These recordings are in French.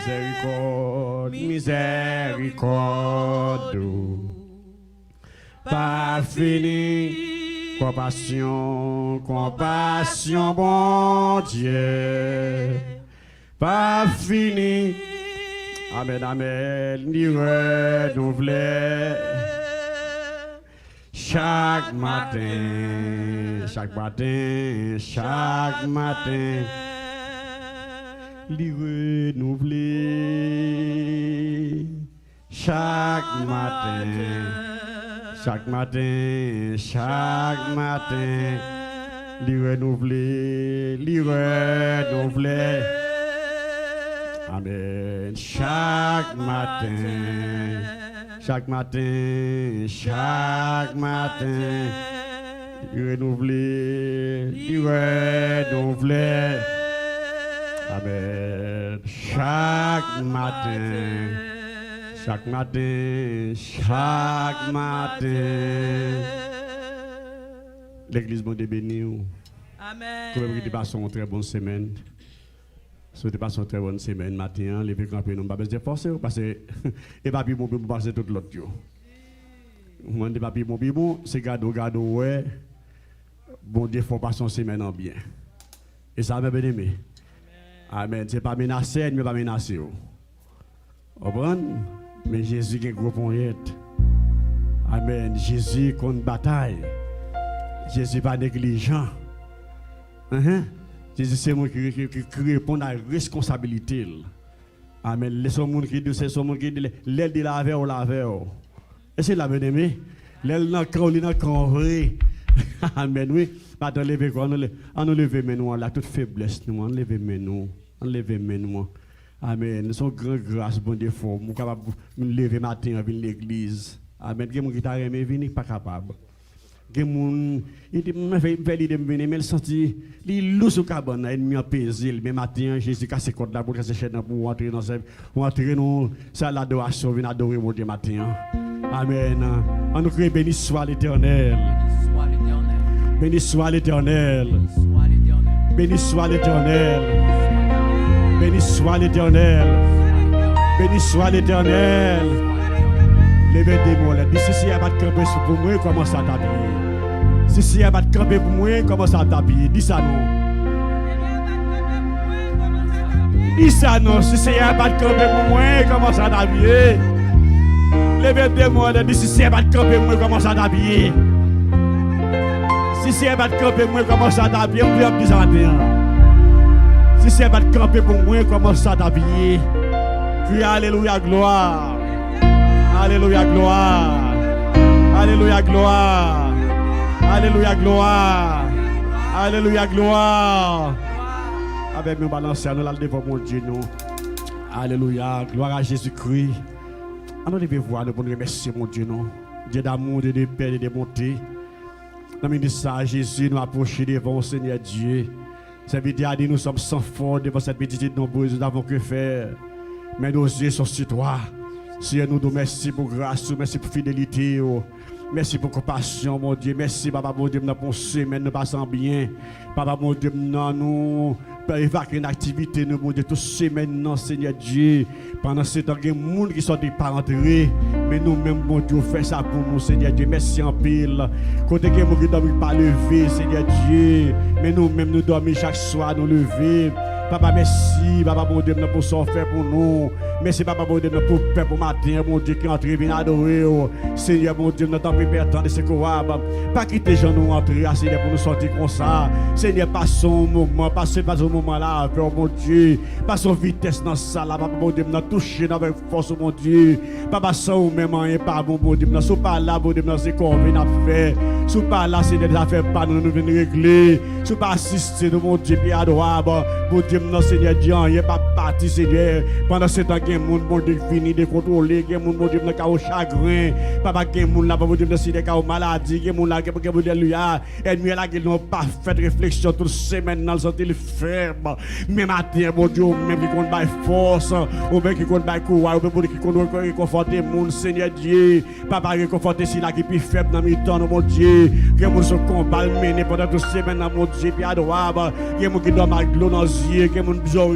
miséricorde, miséricorde. Pas fini, compassion, compassion, bon Dieu. Pas fini, amen, amen, ni renouvelé. Chaque matin, chaque matin, chaque matin, li renouvelé. Chaque matin, chaque matin, chaque matin, li renouvelé, li renouvelé. Amen. Chaque matin, chaque matin, chaque matin, renouvelé, renouvelé. Amen. Chaque matin, chaque matin, chaque matin. L'église m'a béni. Amen. Comme vous passez une très bonne semaine. Souhaitez passer une très bonne semaine matin, lever camper nous pas besoin de forcer parce que et pas puis bon pour passer tout l'autre yo. Moi pas puis bon c'est gado ouais. Bon Dieu faut passer une semaine en bien. Et ça m'a bien aimé. Amen, c'est pas menacé mais pas menacé. Comprendre? Mais Jésus qui est gros poignette. Amen, Jésus contre bataille. Jésus pas négligent. Jésus, c'est moi qui répond à la responsabilité. Amen. Laissez monde qui dit, c'est son monde qui dit, l'aile de laver ou laver. Et c'est la bien aimé. L'aile n'a qu'en vrai. Amen. Oui. Pas de lever quoi. On nous lever maintenant là toute faiblesse nous. On lever maintenant. On lever maintenant. Amen. Nous sommes grand grâce bon Dieu fort. Nous capable de lever matin à l'église. Amen. Qui mon qui t'a aimé venir pas capable. Que mon il m'a fait l'idée de venir mais il senti il loue sous cabane ennemi a pesé mais matin Jésus casse côte là pour casser chaîne pour entrer dans ça l'adoration venir adorer mon Dieu matin. Amen. On nous crie béni soit l'Éternel. Béni soit l'Éternel. Béni soit l'Éternel. Béni soit l'Éternel. Béni soit l'Éternel. Levez des mots là. Si il y a pas de camper pour moi, commence à t'habiller. Si il y a pas de camper pour moi, commence à t'habiller. Dis ça non. Dis ça non. Si il y a pas de camper pour moi, commence à t'habiller. Levez des mots là. Si il y a pas de camper pour moi, commence à t'habiller. Si il y a pas de camper pour moi, commence à t'habiller. On peut dire ça matin. Si il y a pas de camper pour moi, commence à t'habiller. Crie alléluia gloire. Alléluia, gloire. Alléluia, gloire. Alléluia, gloire. Alléluia, gloire. Avec nous balancer, nous allons devant mon Dieu, nous. Alléluia, gloire à Jésus-Christ. Nous devons voir, nous remercier mon Dieu, nous. Dieu d'amour, de paix, de bonté. Dans le ministère de Jésus, nous approchons devant le Seigneur Dieu. Cette vidéo a dit, nous sommes sans fond devant cette petite nombreuse, nous n'avons que faire. Mais nos yeux sont sur toi. Seigneur, nous merci pour grâce, merci pour fidélité, merci pour compassion, mon Dieu. Merci, Papa, mon Dieu, pour une semaine, nous passons bien. Papa, mon Dieu, nous évacuer une activité, nous, mon Dieu, toute semaine, non, Seigneur Dieu. Pendant ce temps, il y a des gens qui sont pas rentrés, mais nous-mêmes, mon Dieu, fait ça pour nous, Seigneur Dieu. Merci en pile. Côté que nous ne dormons pas lever, Seigneur Dieu, mais nous-mêmes, nous dormons chaque soir, nous lever. Papa, merci, Papa, mon Dieu, pour ce faire pour nous. Merci, Papa, mon Dieu, pour faire pour matin, mon Dieu, qui entre, vient adorer. Seigneur, mon Dieu, nous t'en préparons de ce courage. Pas quitter les gens nous entrer, Seigneur, pour nous sortir comme ça. Seigneur, passons un moment, passons un moment là, mon Dieu. Passons vitesse dans ça, là, Papa, mon Dieu, nous toucher avec force, mon Dieu. Papa, sans même rien, pas bon, mon Dieu, nous sommes pas là, mon Dieu, nous sommes qu'on vient faire. Nous sommes pas là, Seigneur, des affaires pas nous venir régler. Nous sommes pas assister, mon Dieu, puis adorable. Mon Dieu, non, Seigneur Dieu, il n'y a pas parti, Seigneur. Pendant ce temps, gen moun bon Dieu fini de contrôler, gen moun bon Dieu dans au chagrin, papa gen moun là bon Dieu dans si des cas maladie, gen moun là gen bon Dieu lui a, ennemi là qui n'ont pas fait réflexion toute semaine dans le santé le faible, mais matin bon Dieu même qui compte bail force, ou même qui compte bail courage, ou même qui compte réconforter moun Seigneur Dieu, papa réconforter si là qui plus faible dans mi temps mon Dieu, gen moun se combat mener pendant toute semaine dans mon Dieu puis adorable, gen moun qui doit mettre de l'eau dans les yeux, gen moun besoin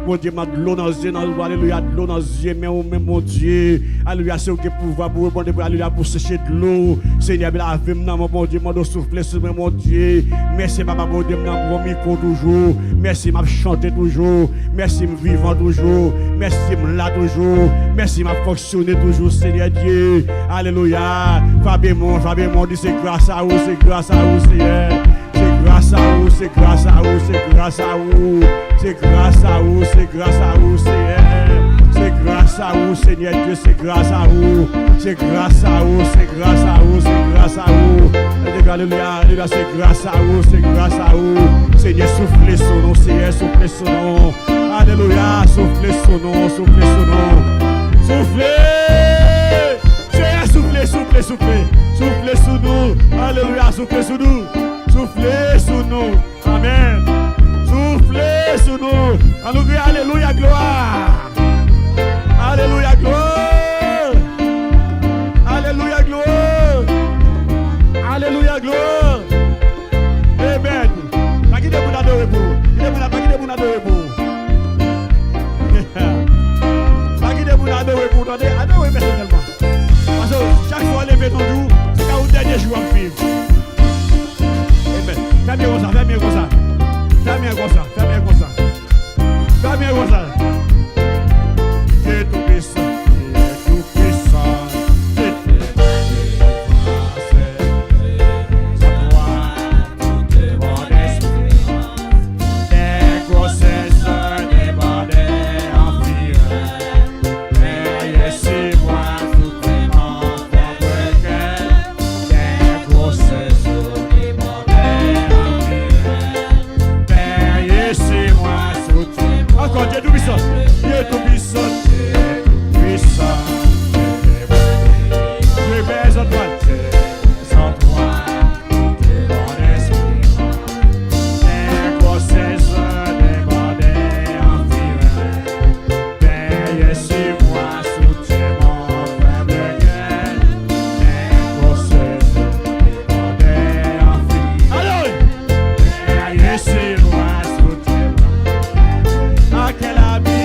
mon Dieu m'a de l'eau dans les yeux, alléluia de l'eau dans les yeux, mais même mon Dieu, alléluia c'est qui pouvoir pour répondre pour alléluia pour sécher de l'eau, Seigneur la vie maintenant mon Dieu, m'a de souffler sur mon Dieu, merci papa mon Dieu dans mon micro toujours, merci m'a chanter toujours, merci me vivant toujours, merci me là toujours, merci m'a fonctionner toujours Seigneur Dieu, alléluia, Fabien mon dit c'est grâce à vous, c'est grâce à vous Seigneur. C'est grâce à vous, c'est grâce à vous, c'est grâce à vous, c'est grâce à vous, c'est grâce à vous, Seigneur. C'est grâce à vous, Seigneur Dieu, c'est grâce à vous, c'est grâce à vous, c'est grâce à vous, c'est grâce à vous. Alléluia, c'est grâce à vous, c'est grâce à vous. Seigneur, soufflez son nom, Seigneur, soufflez son nom. Alléluia, soufflez son nom, soufflez son nom. Soufflez! Seigneur, soufflez, soufflez, soufflez. Soufflez sous nous. Alléluia, soufflez sous nous. Soufflez sous nous. Amen. Soufflez sous nous. Alléluia, alléluia, gloire. Alléluia, gloire. Alléluia, gloire. Alléluia, gloire. Amen. Pas qui de vous adorer pour. Pas qui de vous adorer pour. Pas qui de vous adorer pour. Adorez personnellement. Parce que chaque fois lever ton jour, c'est quand vous dernier jour à vivre. Fais bien comme ça, fais bien comme ça. Fais bien comme ça, fais bien comme ça. Fais bien comme ça. C'est tout puissant, c'est tout puissant. C'est toi, tout est mon esprit. Des grossesses débordées en fureur. Et c'est moi, tout est mon cœur. Des grossesses encore Dieu tout puissant, Dieu tout puissant, Dieu tout puissant. Je baise en toi, sans toi, tout est mon esprit. Des grossesses débordées en fureur. Veille sur moi, soutiens mon faible cœur. Des grossesses débordées en fureur. Alors, veille sur moi, soutiens mon. Quel ami,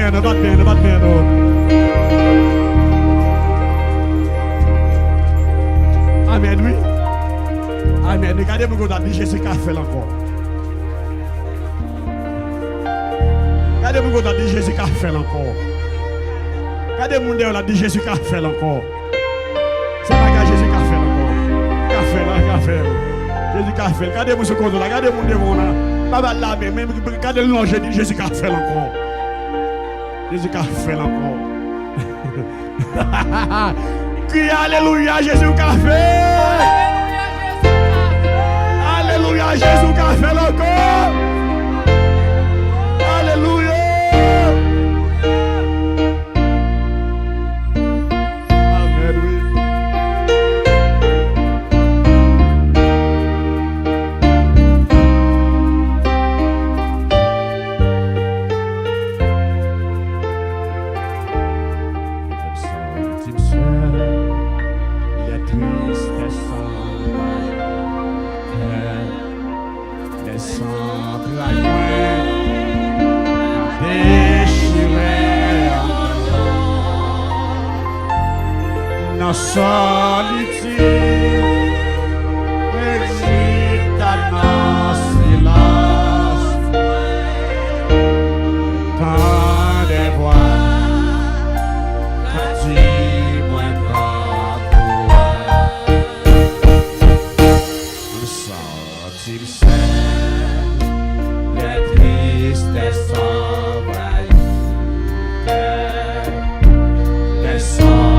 meno, bat meno. Amen, oui. Amen. Regardez-moi quand on a dit Jésus qui a fait encore. Regardez-moi quand on a dit Jésus qui a fait encore. Regardez-moi quand on a dit Jésus qui a fait encore. C'est pas Jésus qui a fait encore. Qui a fait là, qui a fait. Jésus qui a fait. Regardez-moi ce qu'on a. Regardez-moi devant là. Pas là, mais regardez-le non, j'ai dit Jésus qui a fait encore. Jésus qui a fait encore. Crie Alléluia, Jésus qui a fait. Alléluia, Jésus qui a fait encore. Alléluia. Amen, oui. Solitude, hésita dans silence, quand des voix, quand tu moins il sort, il sait, les tristesses envahissent, les sorts.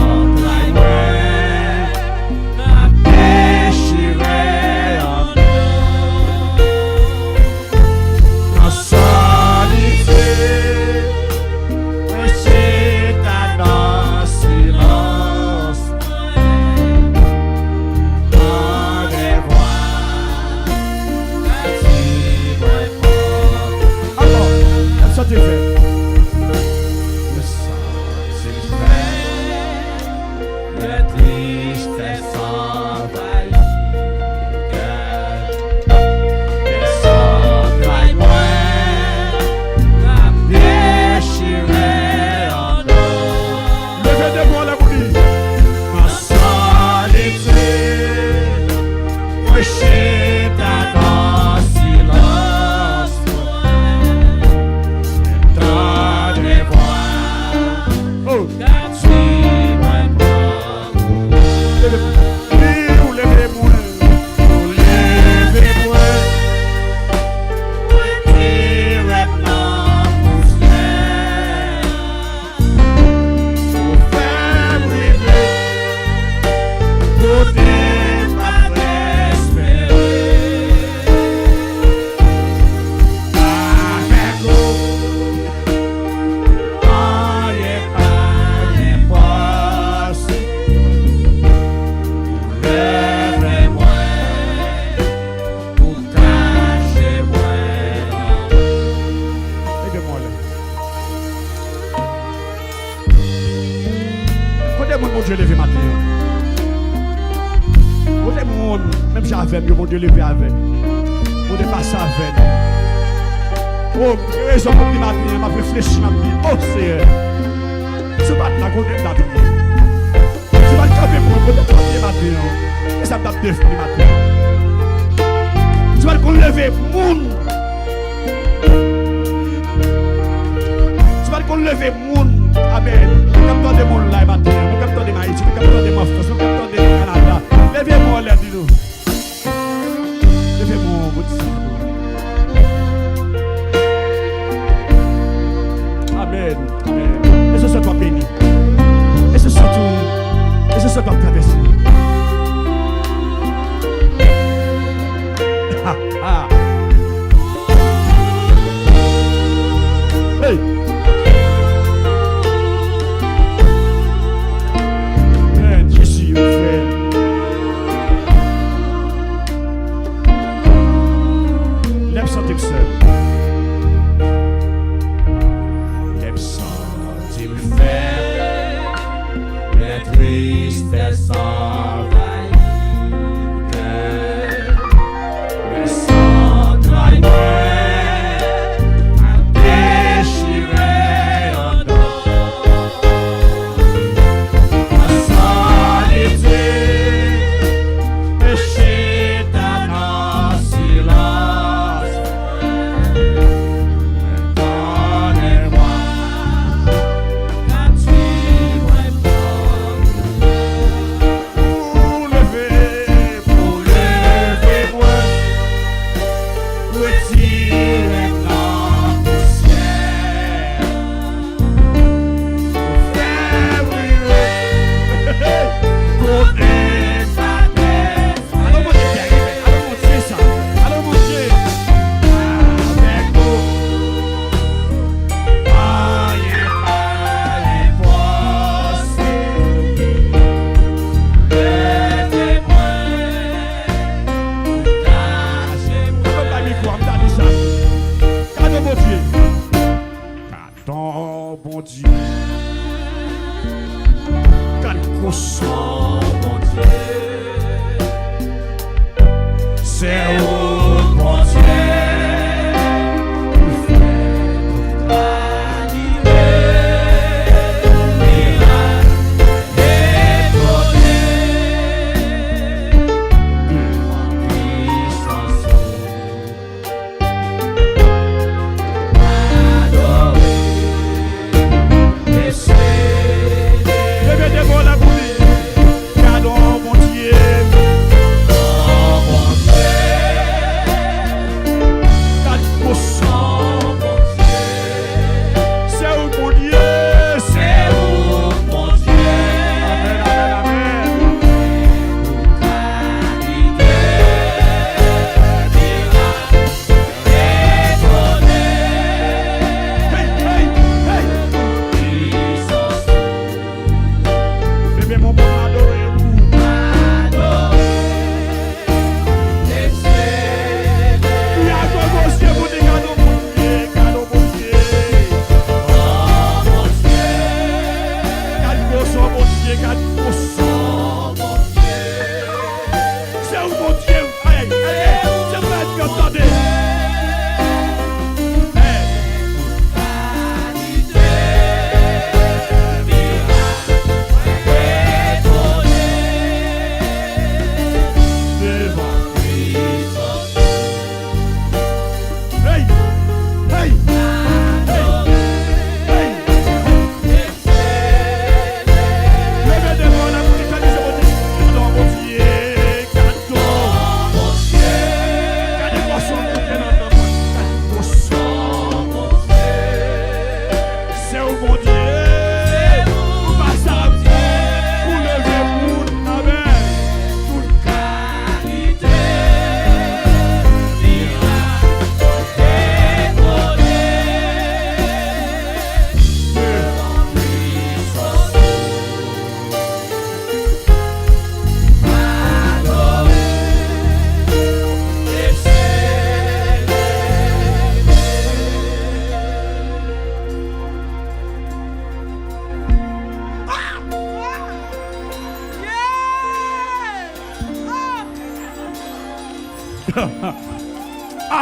Dieu levé matin. Même si avec, mon Dieu levé avec. Mon Dieu passe avec. Oh, raison pour le matin, m'a réfléchi, m'a dit, oh Seigneur, ce matin, la côté de la prière. Tu vas le camper pour le côté de la matin. Et ça me tape deux fois le matin. Tu vas le lever, moun. Tu vas le lever, moun. Amen. Comme toi de mon live matin, comme toi de Haïti, comme toi de ma France, comme toi de Canada. Levez-moi, l'air, dis-nous. Levez-moi, votre Seigneur. Amen. Amen. Et ce soit toi béni. Et ce soit tout. Et ce soit toi traversé. Hey. Dieu. Quelque chose, mon Dieu. C'est où, mon Dieu.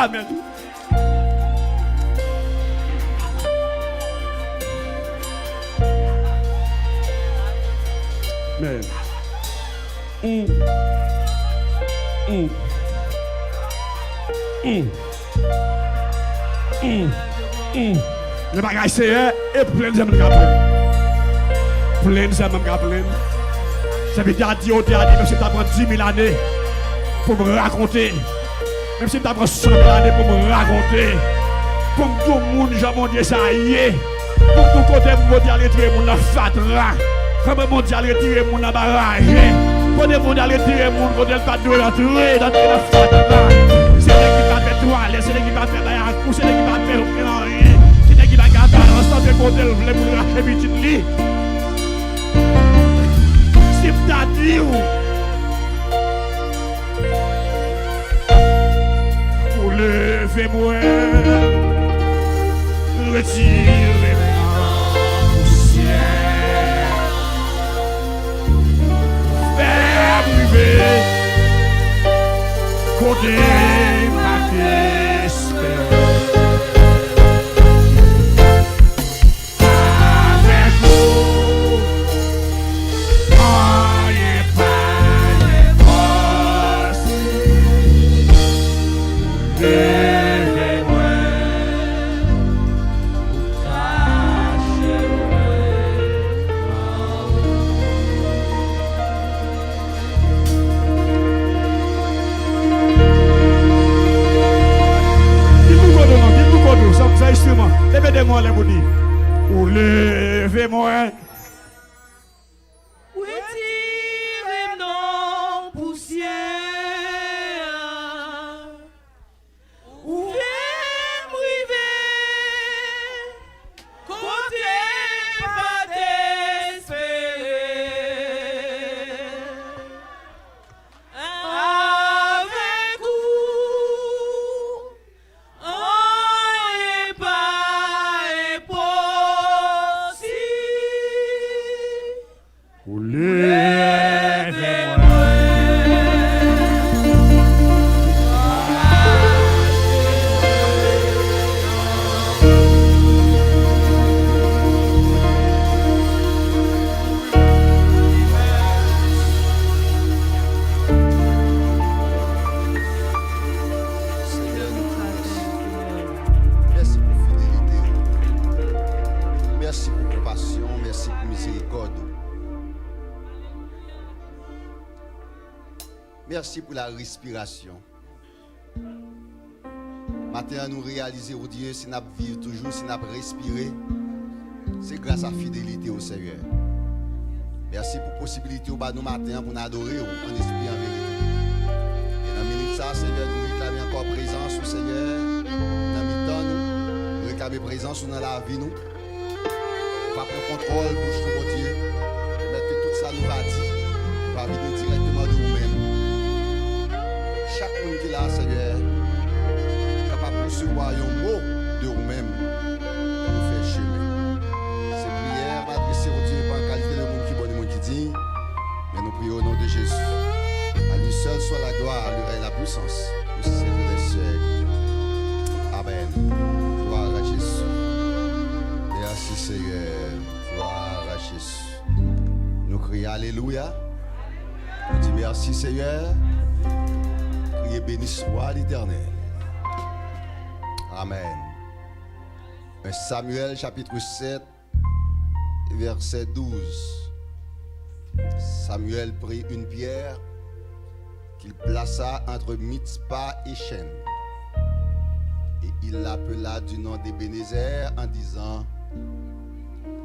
Amen. Amen. Le bagage c'est et plein de gens plein de gens plein. Ça veut dire même si tu as 10 000 années pour me raconter. Même si tu as 100 000 années pour me raconter. Comme tout le monde, j'ai ça y est. Comme tout côté, mon Dieu, retirer mon fatra. Comme mon Dieu, retirer mon barrage. Quand mon Dieu, retirer mon côté, pas de rentrer dans la fatra. C'est lui qui va faire toilette, c'est lui qui va faire un coup, c'est lui qui va faire rien. C'est lui qui va garder l'ensemble de côté, le voulait pour racheter petite lit. Si tu as dit où? Pour lever moi, retirer ma poussière, faire priver, côté ma espérance. Levez-moi les bouddhis. Ou levez-moi. Retirez nos poussières. Ou priver. Côté pas d'espérer. Avec vous. Seigneur, nous te remercions. Merci pour fidélité. Merci pour compassion. Merci pour miséricorde. Merci pour la respiration. Matin, nous réaliser au Dieu, si nous vivons toujours, si nous respirons, c'est grâce à la fidélité au Seigneur. Merci pour la possibilité au bas nous matin pour nous adorer en esprit et en vérité. Et dans la minute ça, Seigneur, nous réclamer encore présence au Seigneur. Dans le temps, nous réclamer présence dans la vie, nous. On va prendre contrôle pour tout mon Dieu. Et mettre que tout ça nous va dire, va venir directement de vous-même. Chaque monde qui est là, Seigneur, capable de recevoir un mot de vous-même pour faire chemin. Ces prières, m'adresser au Dieu, pas en qualité de monde qui bon et monde qui dit, mais nous prions au nom de Jésus. À lui seul soit la gloire, à lui règne la puissance, au siècle des siècles. Amen. Gloire à Jésus. Merci Seigneur. Gloire à Jésus. Nous crions Alléluia. Nous disons merci Seigneur. Criez béni soit l'Éternel. Amen. 1 Samuel chapitre 7, verset 12. Samuel prit une pierre qu'il plaça entre Mitzpah et Shem. Et il l'appela du nom d'Ébénézer en disant: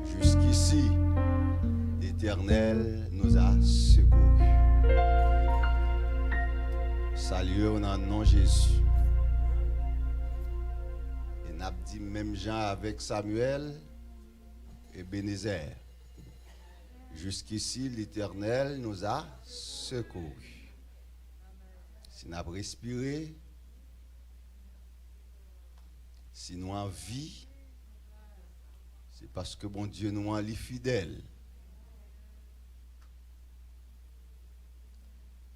jusqu'ici, l'Éternel nous a secourus. Saluons en nom de Jésus. Et n'a dit même Jean avec Samuel et Bénézer. Jusqu'ici, l'Éternel nous a secourus. Si nous avons respiré, si nous avons vie, c'est parce que bon Dieu nous est fidèle.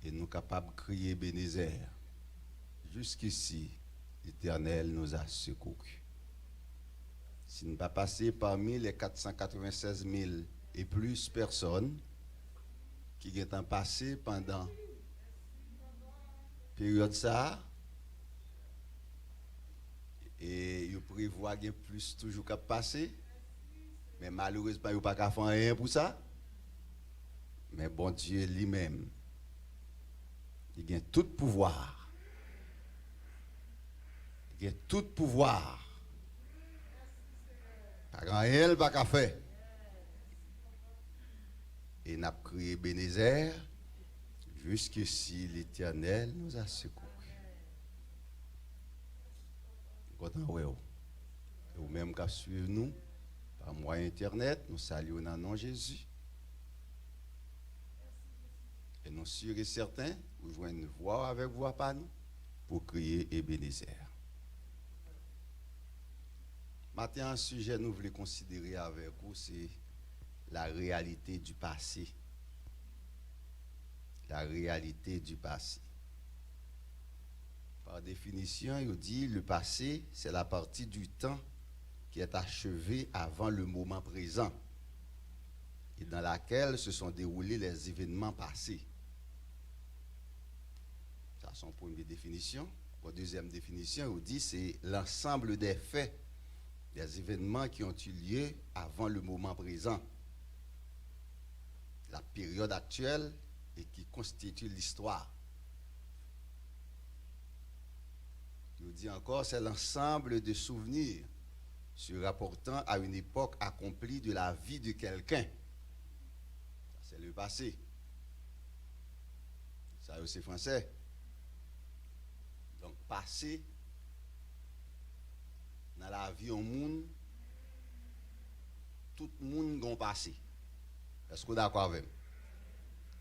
Et nous sommes capables de crier Bénézer. Jusqu'ici, l'Éternel nous a secourus. Si nous ne pas passé parmi les 496 000 et plus personnes qui sont passées pendant la période ça, et ils prévoient qu'il y a plus toujours qu'à passer, mais malheureusement, ils n'ont pas qu'à faire rien pour ça. Mais bon Dieu lui-même, il a tout pouvoir. Il a tout pouvoir. Pas grand rien, pas qu'à faire. Et n'a crié Bénézer, jusqu'ici l'Éternel nous a secourus. Ou même qu'à suivre nous par moyen internet, nous saluons dans le nom de Jésus. Et nous sûrs et certains, vous jouez une voix avec voix par nous pour crier Ebenezer. Maintenant, un sujet que nous voulons considérer avec vous, c'est la réalité du passé. La réalité du passé. Par définition, il dit le passé, c'est la partie du temps qui est achevée avant le moment présent et dans laquelle se sont déroulés les événements passés. Ça, c'est son première définition. La deuxième définition, il dit c'est l'ensemble des faits, des événements qui ont eu lieu avant le moment présent, la période actuelle et qui constitue l'histoire. Il dit encore, c'est l'ensemble de souvenirs se rapportant à une époque accomplie de la vie de quelqu'un. C'est le passé. Ça, c'est français. Donc, passé, dans la vie au monde, tout le monde a un passé. Est-ce que vous êtes d'accord avec moi?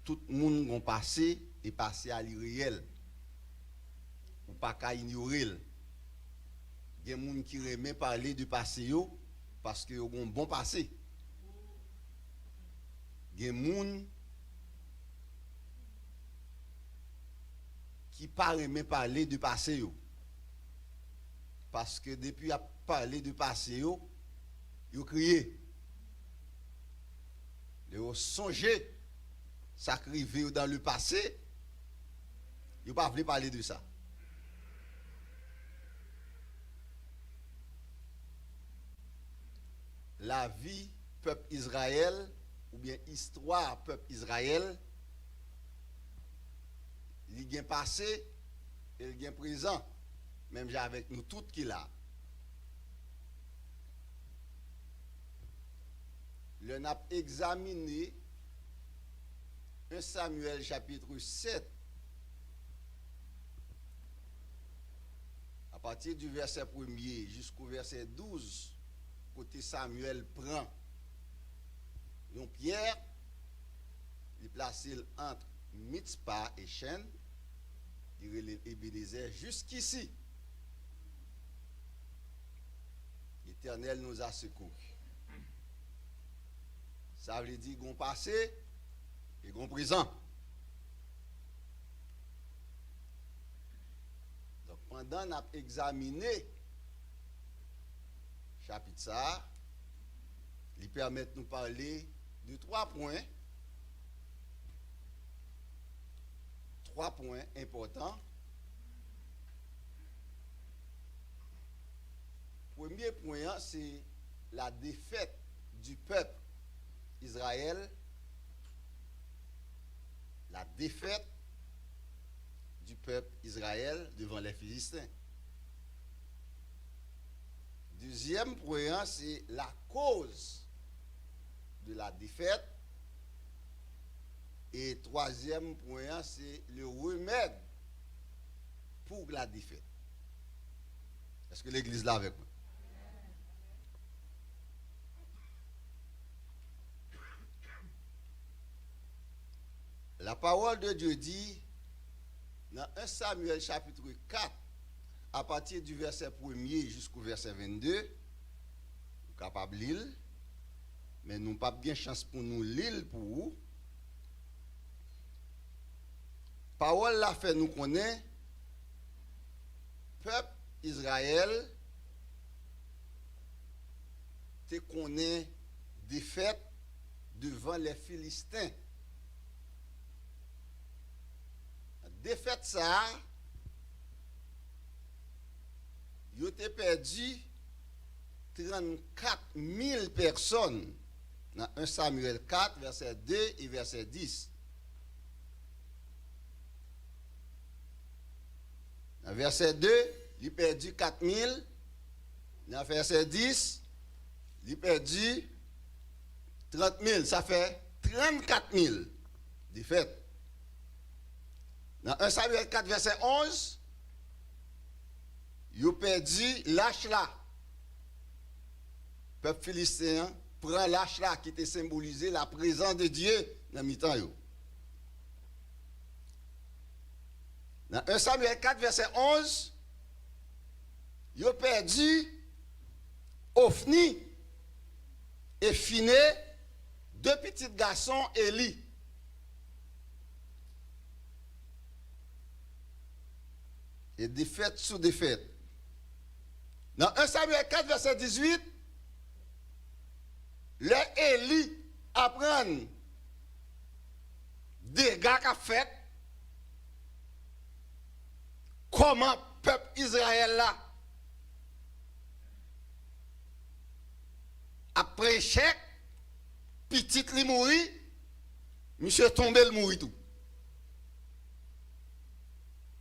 Tout le monde a un passé et passé à l'irréel. Ou pas qu'à ignorer. Il y a des gens qui aiment parler du passé parce qu'ils ont un bon passé. Il y a des gens qui paraît même parler du passé. Parce que depuis a parlé du passé, ils crié. Ils ont songé, s'acriver dans le passé, ils n'ont pas voulu parler de ça. La vie peuple Israël, ou bien histoire peuple Israël, il y a passé et il y a présent, même avec nous toutes qui là. Le n'a examiné 1 Samuel chapitre 7 à partir du verset 1er jusqu'au verset 12, côté Samuel prend une pierre, il place entre Mitzpah et Shen, il relève Ebenezer jusqu'ici. L'Éternel nous a secourus. Ça veut dire qu'on passé et qu'on présent. Donc pendant qu'on a examiné chapitre ça, il permet de nous parler de 3 points. 3 points importants. Premier point, c'est la défaite du peuple Israël. La défaite du peuple Israël devant les Philistins. Deuxième point, c'est la cause de la défaite. Et troisième point, c'est le remède pour la défaite. Est-ce que l'Église là avec moi? La parole de Dieu dit, dans 1 Samuel chapitre 4, à partir du verset 1er jusqu'au verset 22, nous sommes capables de lire, mais nous n'avons pas bien chance pour nous lire pour vous. Parole la fait nous connaître, peuple Israël, te connaît défaite devant les Philistins. Défaite ça, ils ont perdu 34 000 personnes dans 1 Samuel 4, verset 2 et verset 10. Dans verset 2, il a perdu 4 000. Dans verset 10, il a perdu 30 000. Ça fait 34 000 défaites. Dans 1 Samuel 4, verset 11, ils ont perdu l'âge là. Le peuple philistin prend l'âge là qui était symbolisé la présence de Dieu dans le temps. Dans 1 Samuel 4, verset 11, ils ont perdu Ophni et Phiné, 2 petits garçons Élie. Et défaite sous défaite. Dans 1 Samuel 4, verset 18, le Élie apprend des gars qu'a fait, comment le peuple Israël là, après échec, petit li mourit, monsieur tombé le mourit tout.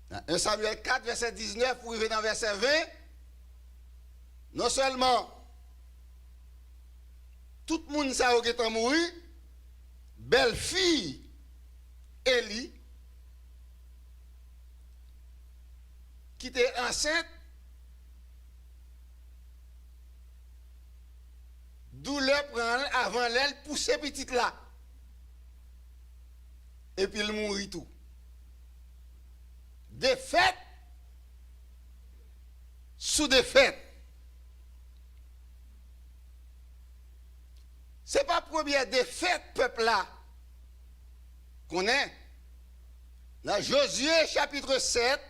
Dans 1 Samuel 4, verset 19, pour arriver dans verset 20, non seulement tout le monde ça qui est mort, belle fille Élie, qui était enceinte, douleur prend avant l'aile pousser petite là. Et puis il mourit tout. Défaite sous défaite. Ce n'est pas la première défaite, peuple là, qu'on est. Dans Josué chapitre 7,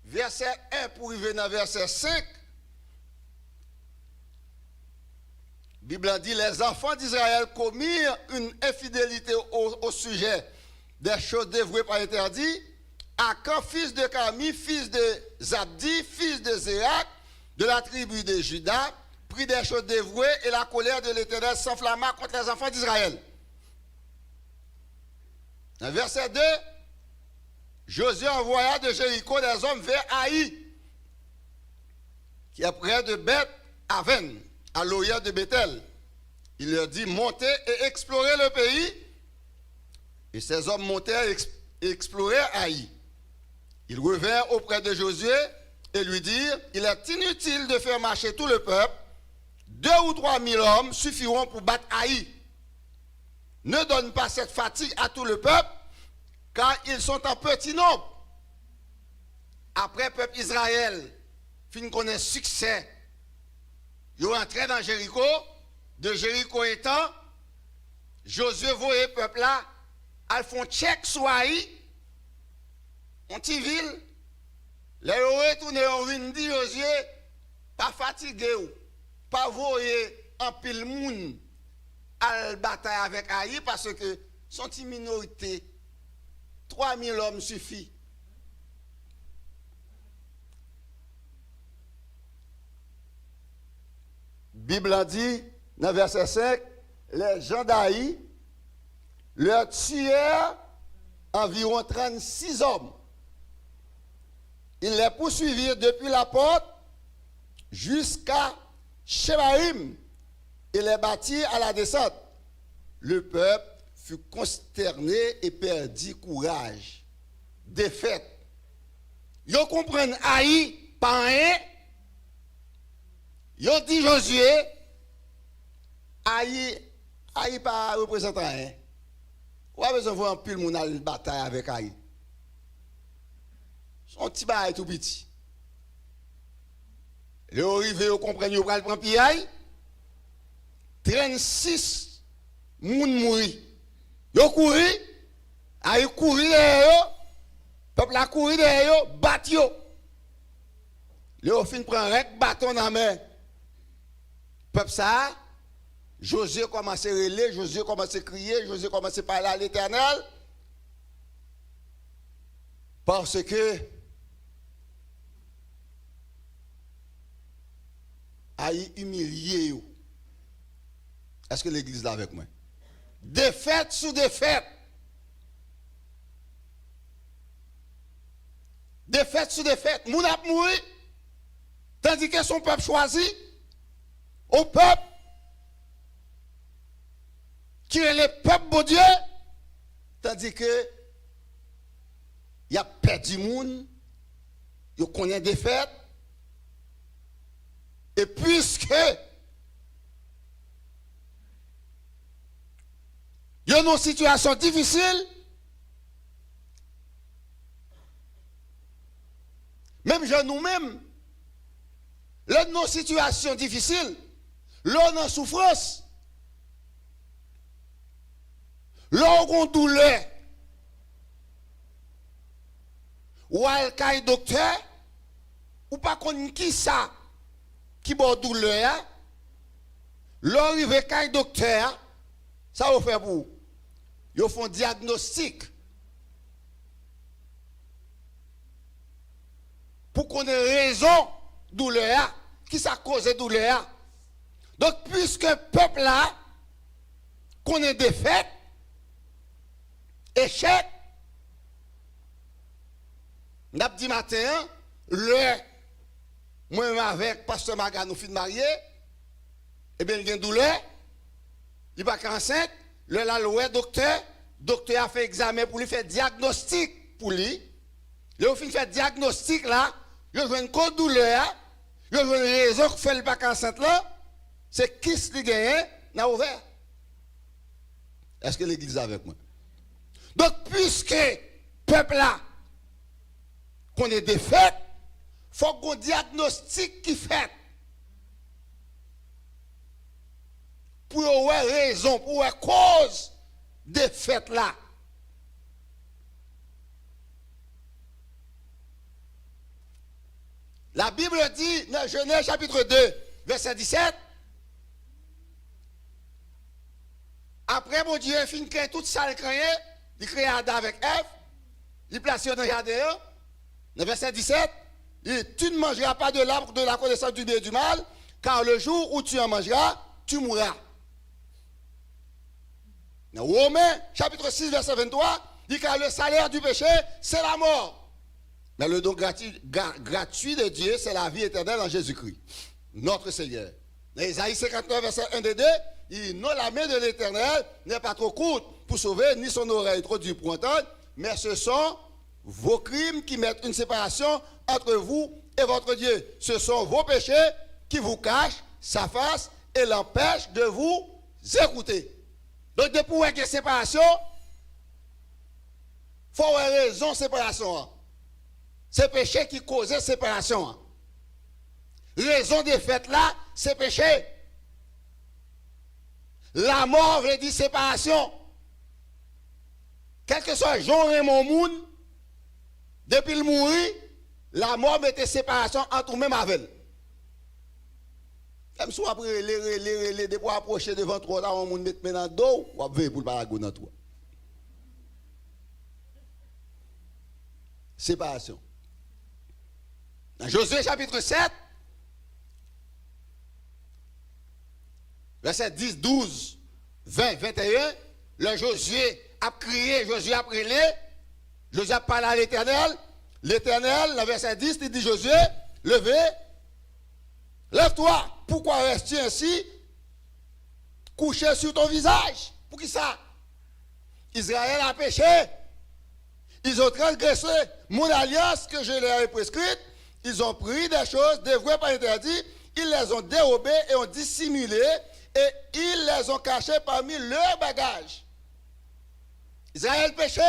verset 1 pour arriver dans verset 5, la Bible dit, les enfants d'Israël commirent une infidélité au sujet des choses dévouées par interdit. Akan, fils de Carmi, fils de Zabdi, fils de Zérak, de la tribu de Juda, prit des choses dévouées et la colère de l'Éternel s'enflamma contre les enfants d'Israël. Dans verset 2, Josué envoya de Jéricho des hommes vers Haï, qui est près de Beth Aven, à l'orient de Bethel. Il leur dit, montez et explorez le pays. Et ces hommes montèrent et explorèrent Haï. Ils revinrent auprès de Josué et lui dirent, il est inutile de faire marcher tout le peuple. 2 ou 3 000 hommes suffiront pour battre Haï. Ne donne pas cette fatigue à tout le peuple, car ils sont en petit nombre. Après, peuple Israël fin connaît succès. Ils rentrent dans Jéricho. De Jéricho étant, Josué voyait le peuple là, ils font check sur Haï, on t'y ville. Les retournent, on vient dire Josué, pas fatigué ou, pas voyer en pile moun à la bataille avec Haï, parce que sont une minorité. 3 000 hommes suffit. Bible a dit, dans verset 5, les gens d'Haï leur tuèrent environ 36 hommes. Ils les poursuivirent depuis la porte jusqu'à Shebaïm et les battirent à la descente. Le peuple fut consterné et perdit courage. Défaite. Ils comprennent Haï par un. Ils dit Josué, Haï pas représentant un. Ou a besoin de voir un pile moun à une bataille avec Haï. Son petit bail tout petit. Les arrivés, vous comprenez, vous prendre pied Haï. 36 moun mouri. Yo couru, Haï couru derrière yo, peuple a couru derrière yo, bat yo. Yo fin prend rek bâton dans la main. Peuple ça, Josué commence à relayer, Josué commence à crier, Josué commence à parler à l'Éternel. Parce que Haï humilié yo. Est-ce que l'église est là avec moi? Défaite sous défaite. Défaite sous défaite. Moun ap mouri, tandis que son peuple choisi, au peuple, qui est le peuple de Dieu, tandis que il y a perdu moun, il connaît défaite, et puisque il y a une situation difficile, même nous-mêmes, là, nos situations difficiles, là, on a souffrance, là, on a douleur, ou al docteur, ou pas qu'on qui ça, qui bon douleur, là, arrive kay docteur, ça va faire pour ils font diagnostic pour qu'on ait raison douleur, qui ça cause douleur. Donc puisque le peuple là connaît défaite, échec, n'a dit matin moi avec pasteur Maga nous fin marié, et bien il y a une douleur, il pas enceinte, la loi docteur a fait examen pour lui faire diagnostic pour lui. Il a fait diagnostic là, il a une cause douleur, il a une raison pour faire le pas enceinte là, c'est qui se gagne n'a ouvert. Est-ce que l'église est avec moi? Donc puisque le peuple là qu'on est défait, il faut qu'on diagnostic qui fait. Pour avoir raison, pour avoir cause de fête là. La Bible dit dans Genèse chapitre 2, verset 17, après mon Dieu fin créé toute ça créé, il crée Adam avec Ève, il place dans le jardin, dans verset 17, il dit, tu ne mangeras pas de l'arbre de la connaissance du bien et du mal, car le jour où tu en mangeras, tu mourras. Dans Romains chapitre 6, verset 23, il dit car le salaire du péché, c'est la mort. Mais le don gratuit de Dieu, c'est la vie éternelle en Jésus-Christ, notre Seigneur. Dans Isaïe 59, verset 1 et 2, il dit, non, la main de l'Éternel n'est pas trop courte pour sauver, ni son oreille trop dure pour entendre, mais ce sont vos crimes qui mettent une séparation entre vous et votre Dieu. Ce sont vos péchés qui vous cachent sa face et l'empêchent de vous écouter. Donc, de pouvoir qu'il y ait séparation, il faut avoir raison de séparation. C'est péché qui causait séparation. Raison des fêtes là, c'est péché. La mort veut dire séparation. Quel que soit Jean Raymond Moun, depuis le mourir, la mort mettait séparation entre nous-mêmes avec elle. Comme si après les pour approcher devant toi, là, on met dans le dos, on va veiller pour le paragon dans toi. Séparation. Dans Josué chapitre 7, verset 10, 12, 20, 21, le Josué a crié, Josué a prié, Josué a parlé à l'Éternel. L'Éternel, dans verset 10, il dit Josué, lève-toi. Pourquoi restes-tu ainsi couché sur ton visage? Pour qui ça? Israël a péché. Ils ont transgressé mon alliance que je leur ai prescrite. Ils ont pris des choses dévouées par interdit. Ils les ont dérobées et ont dissimulé. Et ils les ont cachées parmi leurs bagages. Israël péché.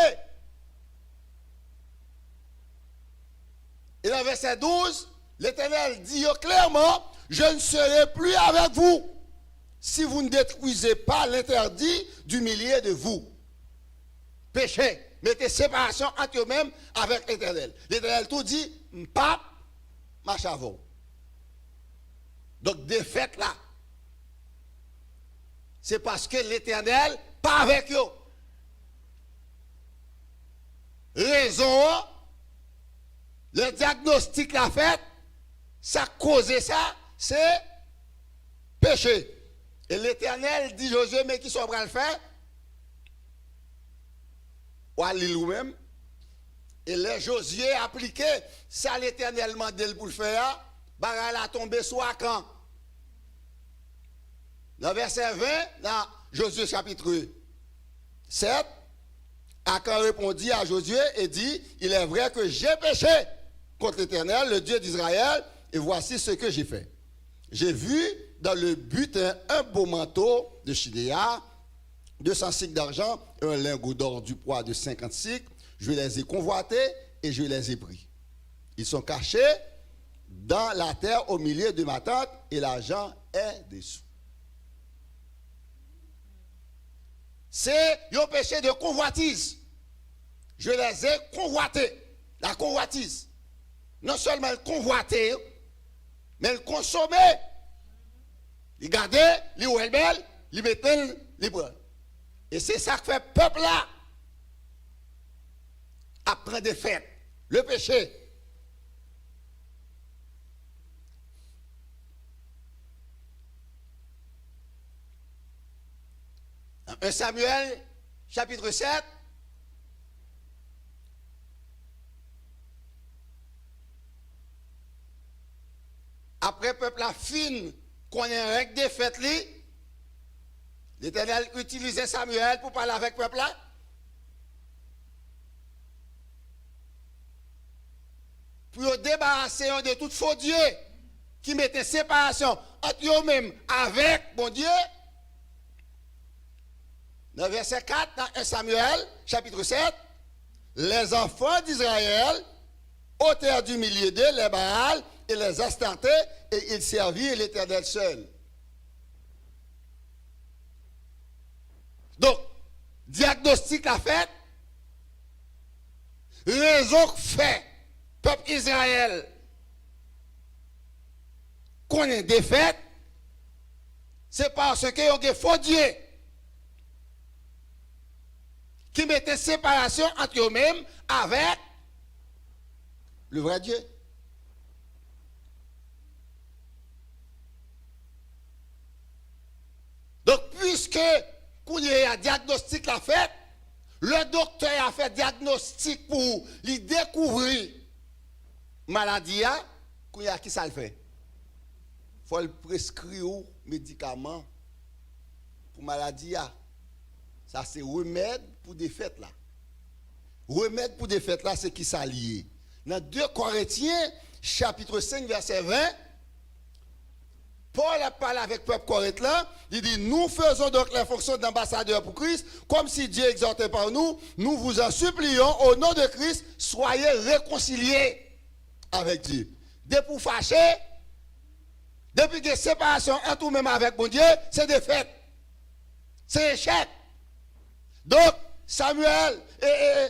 Et dans verset 12, l'Éternel dit clairement, je ne serai plus avec vous si vous ne détruisez pas l'interdit du milieu de vous. Péché. Mettez séparation entre eux-mêmes avec l'Éternel. L'Éternel tout dit, pas marche avant. Donc, défaite là. C'est parce que l'Éternel, pas avec eux. Raison, le diagnostic l'a fait, ça causé ça, c'est péché. Et l'Éternel dit Josué, mais qui sont prêts à le faire? Ou à l'île même. Et le Josué appliqué, ça l'Éternel demandé pour le faire, bagarre a tombé sur Akan. Dans verset 20, dans Josué chapitre 7, Akan répondit à Josué et dit, il est vrai que j'ai péché contre l'Éternel, le Dieu d'Israël, et voici ce que j'ai fait. J'ai vu dans le butin un beau manteau de Chidéa, 200 cycles d'argent et un lingot d'or du poids de 50 cycles. Je les ai convoités et je les ai pris. Ils sont cachés dans la terre au milieu de ma tente et l'argent est dessous. C'est un péché de convoitise. Je les ai convoités. La convoitise. Non seulement le convoiter, mais le consommer. Il gardait, il ouait belle, il mettait, il prend. Et c'est ça que fait le peuple là. Après des fêtes, le péché. Dans 1 Samuel, chapitre 7, après le peuple a fini qu'on ait une règle des fêtes, l'Éternel utilisait Samuel pour parler avec le peuple là. Pour débarrasser de tout faux Dieu qui mettait séparation entre eux-mêmes avec bon Dieu. Dans verset 4, dans 1 Samuel, chapitre 7, les enfants d'Israël ôtèrent du milieu d'eux les Baals et les Astartés, et ils servirent l'Éternel seul. Donc, diagnostic à fait, raison fait, peuple Israël, qu'on est défaite, c'est parce que y a un faux Dieu qui mettait séparation entre eux-mêmes avec le vrai Dieu. Donc, puisque qu'on y a un diagnostic la fait, le docteur a fait diagnostic pour lui découvrir maladie, qu'on y a qui ça le fait? Il faut le prescrire médicaments pour maladie. Ça, c'est remède pour des fêtes là. Remède pour des fêtes là, c'est qui ça lié. Dans 2 Corinthiens, chapitre 5, verset 20, Paul a parlé avec le peuple Corinthe là, il dit, nous faisons donc la fonction d'ambassadeur pour Christ, comme si Dieu exhortait par nous, nous vous en supplions, au nom de Christ, soyez réconciliés avec Dieu. Depuis pour fâcher, depuis que séparation entre nous-mêmes avec mon Dieu, c'est défaite. C'est échec. Donc, Samuel et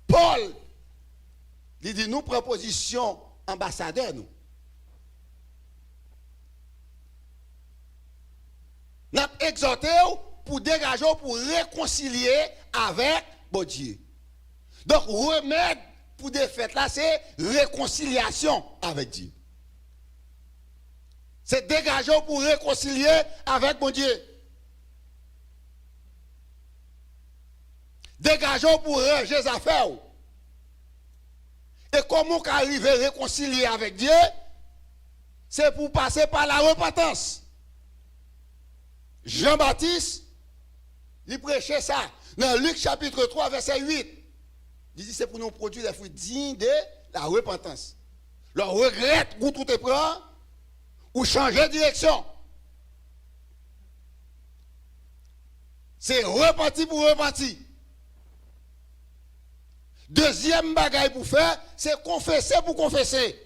Paul, il dit, nous proposition ambassadeur, nous. Nous avons exhorté pour dégager, pour réconcilier avec bon Dieu. Donc, remède pour des fêtes là, c'est réconciliation avec Dieu. C'est dégager pour réconcilier avec mon Dieu. Dégager pour ranger les affaires. Et comment arriver à réconcilier avec Dieu? C'est pour passer par la repentance. Jean-Baptiste, il prêchait ça dans Luc chapitre 3, verset 8. Il dit c'est pour nous produire des fruits dignes de la repentance. Leur regrette où tout est prend, ou changer de direction. C'est repentir pour repentir. Deuxième bagaille pour faire, c'est confesser pour confesser.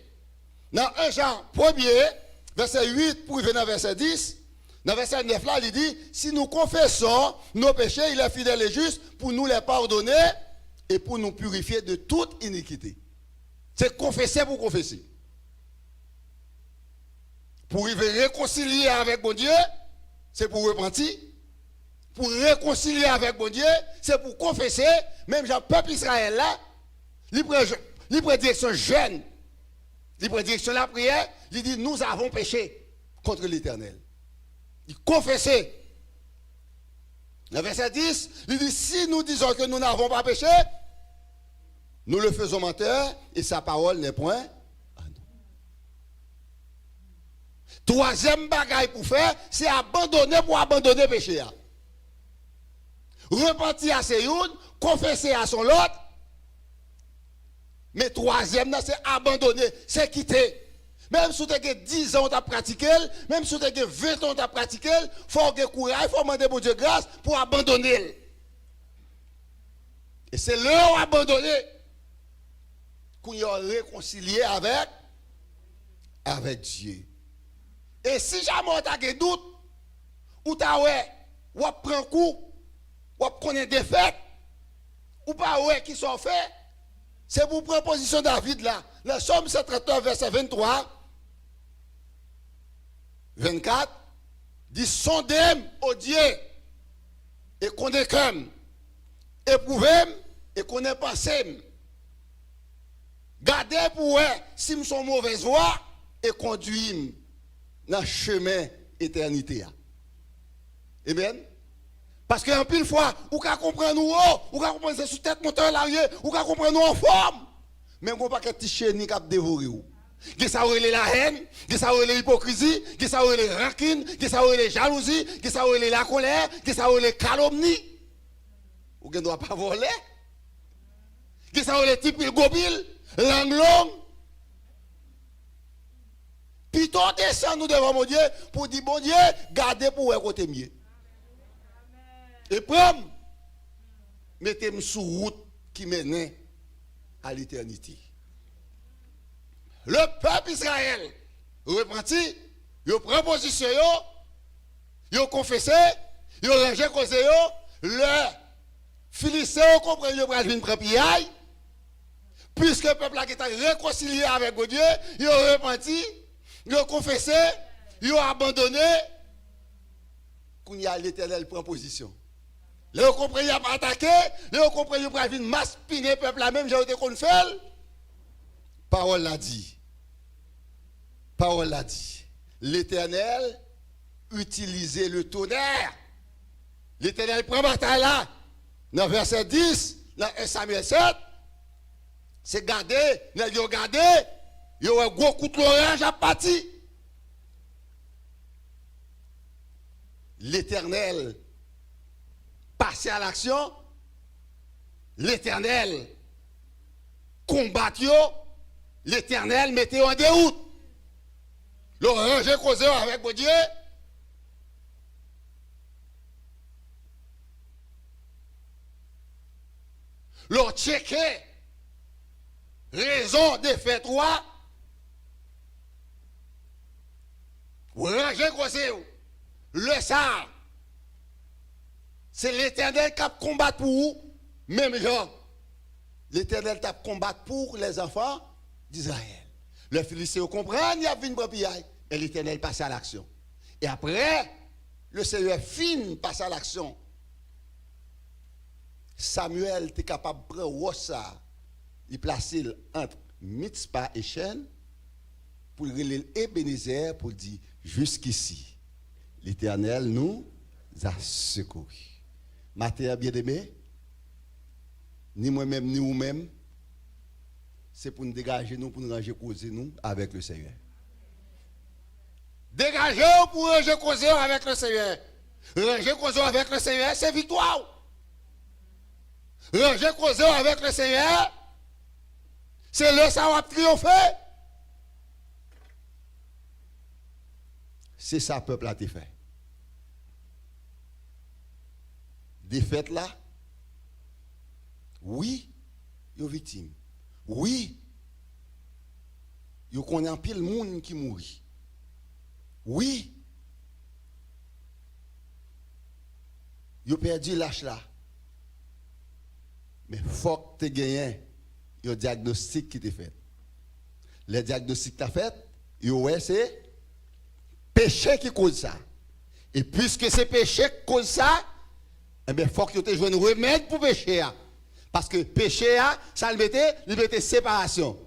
Dans 1 Jean 1er, verset 8 pour venir verset 10, dans verset 9 là, il dit, si nous confessons nos péchés, il est fidèle et juste pour nous les pardonner et pour nous purifier de toute iniquité. C'est confesser pour confesser. Pour arriver réconcilier avec mon Dieu, c'est pour repentir. Pour réconcilier avec mon Dieu, c'est pour confesser. Même le peuple Israël là, il prend direction jeune, il prend direction la prière, il dit, nous avons péché contre l'Éternel. Il confessait. Le verset 10, il dit, si nous disons que nous n'avons pas péché, nous le faisons menteur et sa parole n'est point à nous. Troisième bagaille pour faire, c'est abandonner pour abandonner le péché. Repentir à ses une, confesser à son autre. Mais troisième, c'est abandonner, c'est quitter. Même si tu as 10 ans, tu as pratiqué, même si tu as 20 ans, tu as pratiqué, il faut avoir courage, il faut demander pour Dieu grâce pour abandonner. Et c'est l'heure d'abandonner qu'on y a réconcilié avec Dieu. Et si jamais tu as des doutes, ou tu as pris un coup, ou tu connais des faits, ou pas qui sont faits, c'est pour proposition David là. Le Somme 139, verset 23, 24, dit sondez-moi, ô Dieu, et connaissez-moi, éprouvez-moi, et connaissez-moi. Gardez pour eux si nous sommes mauvaise voie, et conduisez-moi dans le chemin éternité. Amen. Parce qu'en pile fois, ou qu'à comprendre nous, ou qu'à comprendre sous tête moteur l'arrière, ou qu'à comprendre nous en forme. Même qu'on pas qu'un petit chien qui a dévoré ou. Qui ça relève la haine, qui ça relève l'hypocrisie, qui ça relève rancune, qui ça relève jalousie, qui ça relève la colère, qui ça relève calomnie. Ou qui ne doit pas voler. Qui ça relève type gobile, langue longue. Puis tout descend nous devant mon Dieu pour dire bon Dieu, gardez pour un côté mieux. Et prenez, mettez-moi sur route qui mène à l'éternité. Le peuple Israël repentit, il prend position, il confessé, il rangé causé, le Philistin comprend il va venir prendre pillaille, puisque le peuple a été réconcilié avec Dieu, il repenti, ils ont confessé, ils ont abandonné. Quand l'Éternel prend position. Ils ont compris, ils ont attaqué. Ils ont compris, ils ont pris une masse pinée, peuple la même, j'ai été qu'on fait. Parole l'a dit. Parole l'a dit. L'Éternel utilisait le tonnerre. L'Éternel prend bataille là. Dans verset 10, dans 1 Samuel 7, c'est gardé, ils ont gardé, ils ont un gros coup de l'orange à partir. L'Éternel passait à l'action. L'Éternel combattait. L'Éternel mettait en déroute. L'orange causé avec mon Dieu. L'on checké raison de fait 3. Ranger causé. Le ça, c'est l'Éternel qui a combattu pour vous, même genre. L'Éternel qui a combattu pour les enfants d'Israël. Le Philistin comprend, il y a une papillaille, et l'Éternel passe à l'action. Et après, le Seigneur fin passe à l'action. Samuel était capable de prendre ça, il placer entre Mitzpah et Chêne, pour le Ebenezer, pour dire jusqu'ici. L'Éternel nous a secourus. Matin, bien-aimé, ni moi-même, ni vous-même, c'est pour nous dégager nous, pour nous ranger causer nous avec le Seigneur. Dégager pour ranger causer avec le Seigneur. Ranger causer avec le Seigneur, c'est victoire. Ranger causer avec le Seigneur, c'est le savoir triompher. C'est ça, peuple a été fait. Défaite là, oui, ils sont victimes. Oui, ils connaissent un pile monde qui mourit. Oui, ils ont perdu l'âge là. Mais il faut que tu gagnes un diagnostic qui t'est fait. Le diagnostic que tu as fait, c'est péché qui cause ça. Et puisque c'est péché qui cause ça, eh bien, il faut que tu aies un remède pour péché. Parce que péché, ça le mettait séparation.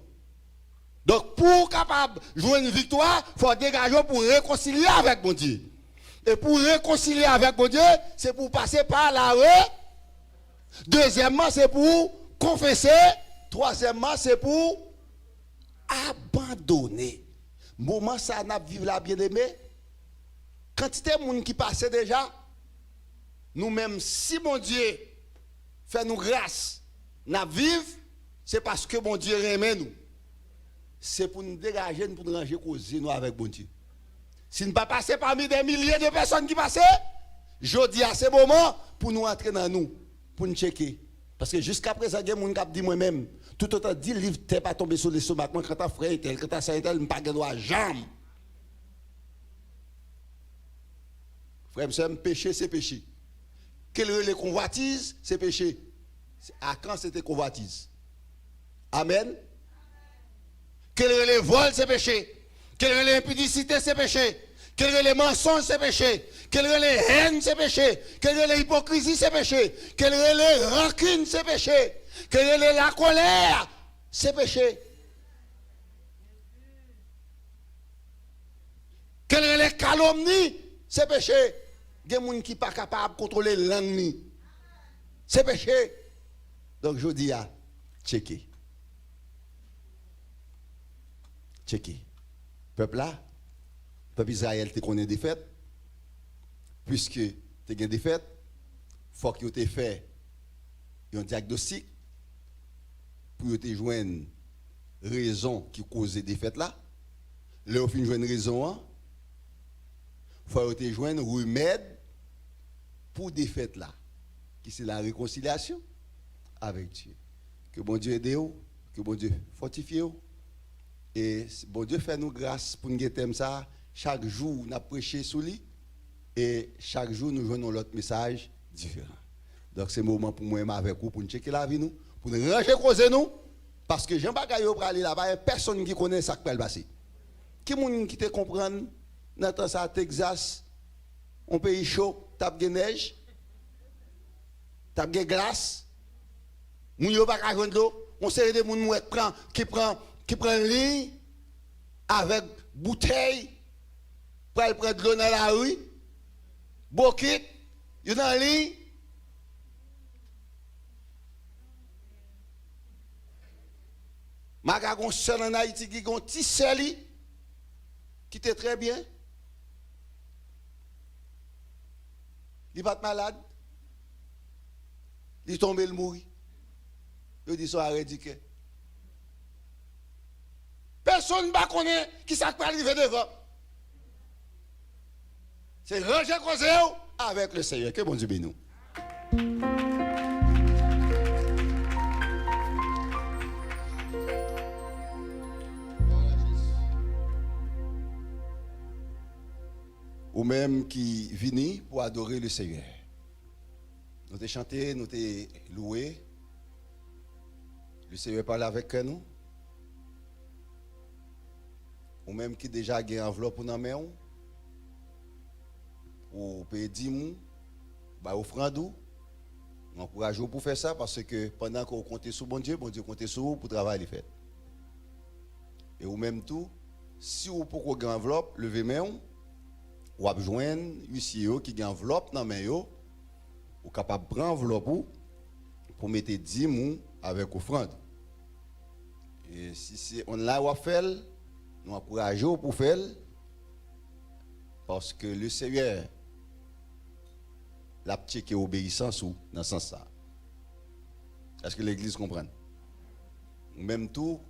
Donc, pour capable de jouer une victoire, il faut dégager pour réconcilier avec mon Dieu. Et pour réconcilier avec mon Dieu, c'est pour passer par la rue. Deuxièmement, c'est pour confesser. Troisièmement, c'est pour abandonner. Moment ça n'a vivre la bien-aimé. Quantité de monde qui passait déjà, nous-mêmes, si mon Dieu fait nous grâce, n'a vivre, c'est parce que mon Dieu aime nous. C'est pour nous dégager, pour nous ranger causer nous avec mon Dieu. Si nous ne pas passer parmi des milliers de personnes qui passaient, je dis à ce moment pour nous entrer dans nous, pour nous checker. Parce que jusqu'à présent, il y a des gens qui disent moi-même, tout autant dit livre t'es pas tombé sur les sommats, quand tu as frère tel, quand tu as ça tel, pas de droit jamais. Frère, c'est péché, c'est péché. Quelle est les convoitises, c'est péché. À quand c'était convoitise? Amen. Quel est les vols, c'est péché. Quelle est l'impudicité, c'est péché. Quel est les mensonges, c'est péché. Quelle est les haines, c'est péché. Quelle est l'hypocrisie, c'est péché. Quelle est les rancunes, c'est péché. Quelle est la colère, c'est péché. Quelle est les calomnies, c'est péché. Il y a des gens qui ne sont pas capables de contrôler l'ennemi. C'est péché. Donc je dis à checker. Checker. Peuple là, peuple Israël te connaît des fêtes. Puisque tu as des fêtes, il faut que tu aies fait un diagnostic pour te joindre raison qui cause des fêtes là. Là, au fin de joindre raison, il faut que tu joindre remède pour des fêtes là, qui c'est la réconciliation avec Dieu. Que bon Dieu aide vous, que bon Dieu fortifie vous. Et bon Dieu fait nous grâce pour nous guetter ça. Chaque jour, nous prêchons sur lui. Et chaque jour, nous jouons l'autre message différent. Donc, c'est le moment pour moi avec vous, pour nous checker la vie, nous, pour nous ranger causer nous. Parce que Jean Bagayo pour aller là-bas, il n'y a personne qui connaît ça qui peut le passer. Qui moun qui te comprendre dans temps ça Texas, un pays chaud, tape de neige, tape de glace. Moun yo pas ka joindre l'eau, on série de moun qui prend ligne avec bouteille pour aller prendre de l'eau dans la rue. Bokit, yo dans ligne. Ma gon seul en Haïti qui gon ti seli qui était très bien. Il pas malade. Il tombe le mourir. Il dit ça arrêté que personne ne connaît qui ça peut arriver devant. C'est ranger causer avec le Seigneur. Que bon Dieu bénisse nous. Ou même qui vini pour adorer le Seigneur. Nous t'ai chanté, nous t'ai loué. Le Seigneur parle avec nous. Ou même qui déjà a une enveloppe pour nous main. Pour payer 10 000, bah offrande. Nous encourageons pour faire ça parce que pendant qu'on compte sur bon Dieu compte sur vous pour travailler les fêtes. Et ou même tout, si vous pouvez une enveloppe, levez main. Ou ap joindre huissier qui a enveloppe dans main yo ou capable prendre enveloppe pour mettre 10 mou avec offrande. Et si c'est on là ou fait, nous encourageons pour faire parce que le Seigneur l'a checké obéissance ou dans ce sens ça. Est-ce que l'église comprend? Même tout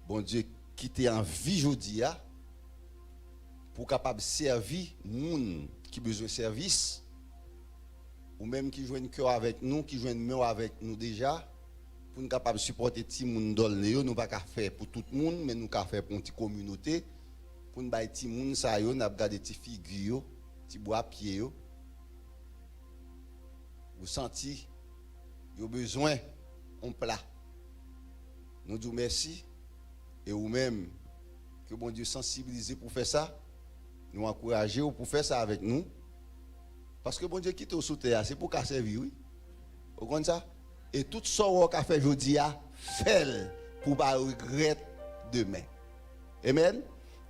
bon Dieu qui t'est en vie jodi a pour capable servir moun qui besoin de service ou même qui joue un cœur avec nous, qui joue une main avec nous déjà pour nous capable supporter ti moun dol nous pas faire pour tout le monde mais nous ka faire pour une petite communauté pour nous bay ti moun ça yo n'a garder ti figure ti bois pied yo vous senti yo besoin on plat nous disons merci et ou même que bon Dieu sensibiliser pour faire ça. Nous encourager pour faire ça avec nous. Parce que bon Dieu quitte au sous terre, c'est pour qu'à servir, oui. Vous comprenez ça? Et tout ce qu'a fait aujourd'hui, fait pour pas regretter demain. Amen?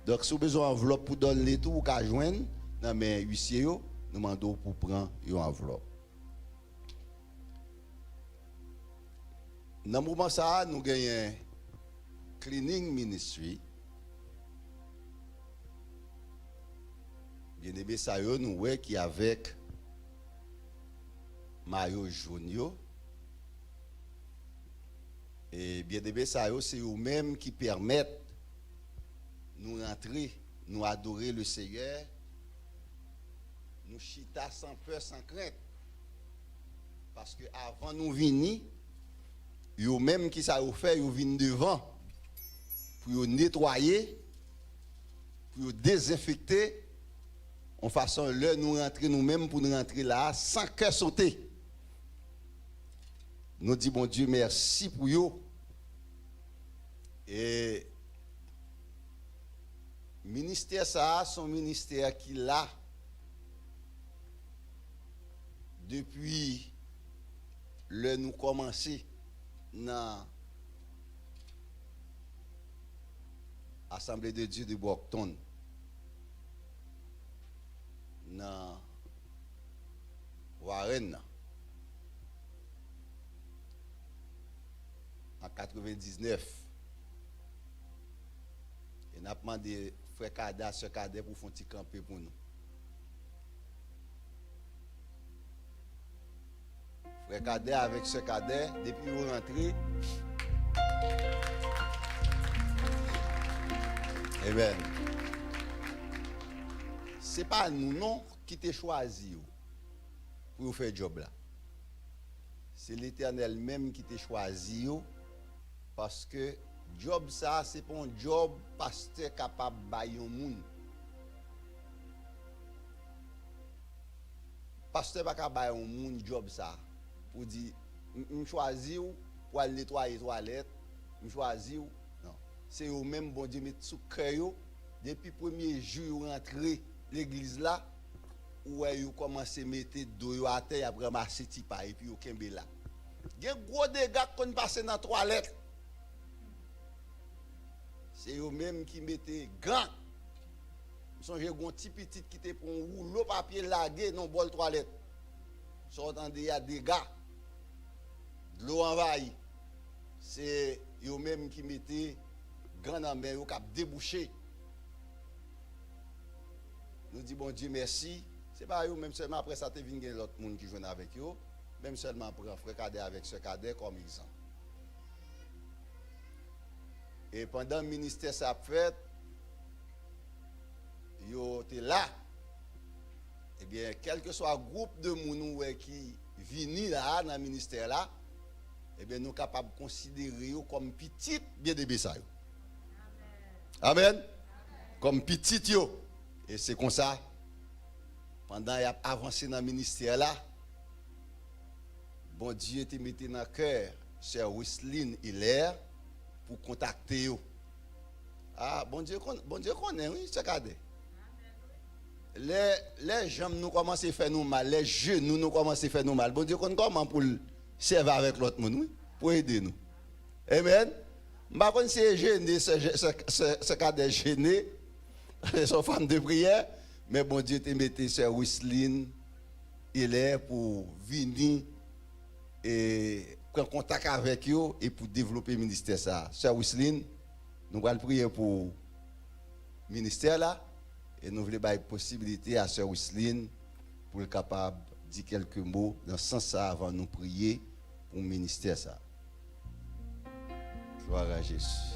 Donc, si vous avez besoin d'enveloppe pour donner tout, vous pouvez joindre dans mes huissiers, nous demandons pour prendre une enveloppe. Dans le moment ça, nous gagnons cleaning ministry. Bien-aimé ça yo nous ouais qui avec maillot jaune et bien-aimé ça yo c'est eux même qui permettent nous rentrer, nous adorer le Seigneur, nous chita sans peur, sans crainte. Parce que avant nous venir, yo même qui ça yo fait, yo viennent devant pour nettoyer, pour désinfecter. En façon, là, nous rentrer nous-mêmes pour nous rentrer là, sans cœur sauter. Nous disons, bon Dieu, merci pour vous. Et ministère, ça, son ministère qui l'a depuis le nous commencer dans l'Assemblée de Dieu de Brockton. Dans Warren en 99 et n'a demandé frère Cadet ce Cadet pour faire un petit camper pour nous. Frère Cadet avec ce Cadet depuis vous rentrez. Amen. Ce n'est pas nous non qui t'ai choisi pour faire le job là. C'est l'Éternel même qui t'a choisi parce que job ça c'est pas un job pasteur capable de bailler au monde. Pasteur pas capable de bailler au monde job ça pour dire me choisi pour aller nettoyer les toilettes, me choisi non. C'est eux même bon Dieu met sous cœur depuis le premier jour rentré l'église là, où ils ont commencé à mettre dos à terre, après ramasser tipa et puis au kembe là. Il y a gros dégâts qu'on passe dans la toilette. C'est eux-mêmes qui mettaient gants. Ils sont un petit petit qui était pour un rouleau papier lagué dans le bol toilette. Ils sont il y a des gars. De l'eau envahie. C'est eux-mêmes qui mettaient gants dans la main, qui ont débouché. Nous disons bon Dieu merci. C'est pas eux même seulement après ça, tu viens l'autre monde qui joue avec eux. Même seulement prendre frère cadet avec ce cadet comme exemple. Et pendant le ministère ça fait, yo était là. Eh bien, quel que soit le groupe de monde qui vient là dans le ministère là, eh bien, nous sommes capables de considérer comme petit bien de Bessaï. Amen. Comme petit yo. Et c'est comme ça. Pendant qu'il a avancé dans le ministère là, bon Dieu te mis dans le cœur, Sœur Wisseline Hilaire, pour contacter eux. Ah, bon Dieu connaît, oui, c'est cadet. Les jambes nous commencent à faire nous mal, les genoux nous commencent à faire nous mal. Bon Dieu connaît comment pour servir avec l'autre monde, oui, pour aider nous. Amen. Je ne sais pas si c'est gêné, ce cadet gêné, son femme de prière. Mais bon Dieu te mette Sœur Wisseline, il est pour venir et prendre contact avec eux et pour développer le ministère. Sœur Wisseline, nous allons prier pour le ministère là et nous voulons donner la possibilité à Sœur Wisseline pour être capable de dire quelques mots dans ce sens avant de nous prier pour le ministère. Gloire à Jésus.